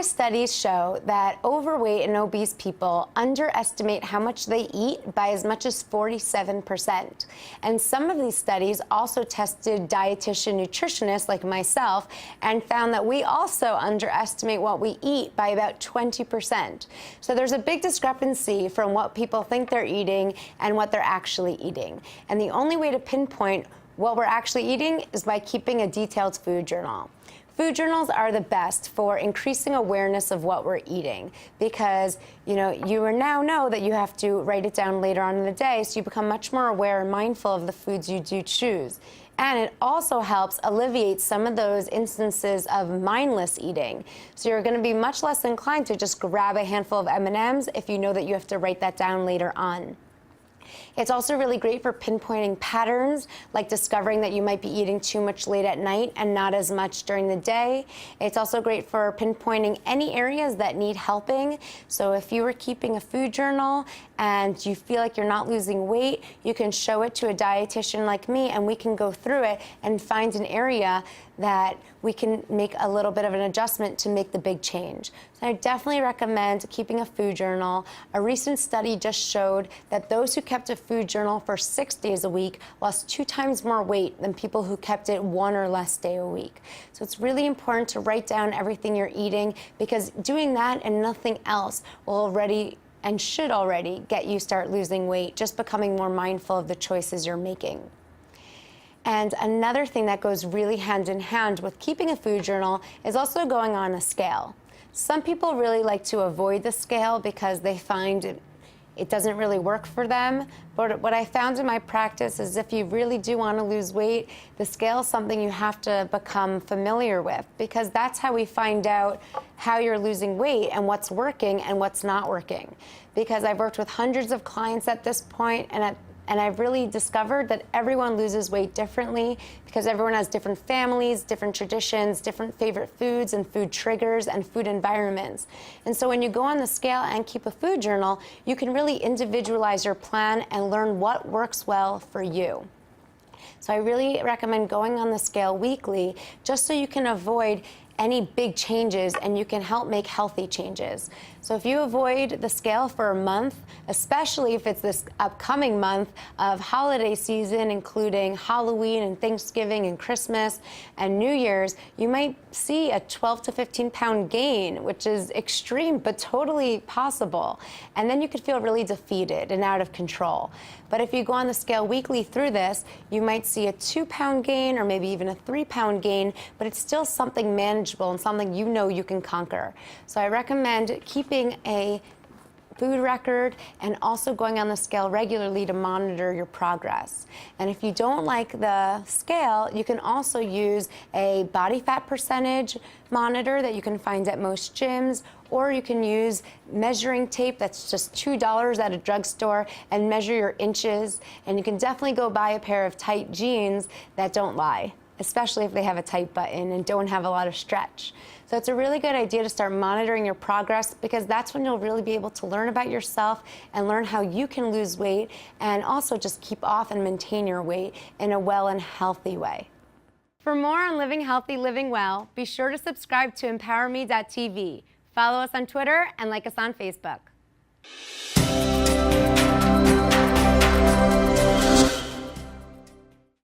studies show that overweight and obese people underestimate how much they eat by as much as 47%. And some of these studies also tested dietitian nutritionists like myself and found that we also underestimate what we eat by about 20%. So there's a big discrepancy from what people think they're eating and what they're actually eating. And the only way to pinpoint what we're actually eating is by keeping a detailed food journal. Food journals are the best for increasing awareness of what we're eating because, you now know that you have to write it down later on in the day, so you become much more aware and mindful of the foods you do choose. And it also helps alleviate some of those instances of mindless eating. So you're going to be much less inclined to just grab a handful of M&Ms if you know that you have to write that down later on. It's also really great for pinpointing patterns, like discovering that you might be eating too much late at night and not as much during the day. It's also great for pinpointing any areas that need helping. So if you were keeping a food journal and you feel like you're not losing weight, you can show it to a dietitian like me and we can go through it and find an area that we can make a little bit of an adjustment to make the big change. So I definitely recommend keeping a food journal. A recent study just showed that those who kept a food journal for 6 days a week lost 2 times more weight than people who kept it 1 or less day a week. So it's really important to write down everything you're eating because doing that and nothing else will already and should already get you start losing weight, just becoming more mindful of the choices you're making. And another thing that goes really hand in hand with keeping a food journal is also going on a scale. Some people really like to avoid the scale because they find it doesn't really work for them. But what I found in my practice is if you really do want to lose weight, the scale is something you have to become familiar with because that's how we find out how you're losing weight and what's working and what's not working. Because I've worked with hundreds of clients at this point, and I've really discovered that everyone loses weight differently because everyone has different families, different traditions, different favorite foods and food triggers and food environments. And so when you go on the scale and keep a food journal, you can really individualize your plan and learn what works well for you. So I really recommend going on the scale weekly just so you can avoid any big changes and you can help make healthy changes. So if you avoid the scale for a month, especially if it's this upcoming month of holiday season, including Halloween and Thanksgiving and Christmas and New Year's, you might see a 12 to 15 pound gain, which is extreme but totally possible. And then you could feel really defeated and out of control. But if you go on the scale weekly through this, you might see a 2 pound gain or maybe even a 3 pound gain, but it's still something manageable and something you know you can conquer. So I recommend keeping a food record and also going on the scale regularly to monitor your progress. And if you don't like the scale, you can also use a body fat percentage monitor that you can find at most gyms, or you can use measuring tape that's just $2 at a drugstore and measure your inches. And you can definitely go buy a pair of tight jeans that don't lie, especially if they have a tight button and don't have a lot of stretch. So it's a really good idea to start monitoring your progress because that's when you'll really be able to learn about yourself and learn how you can lose weight and also just keep off and maintain your weight in a well and healthy way. For more on living healthy, living well, be sure to subscribe to emPOWERme.tv. Follow us on Twitter and like us on Facebook.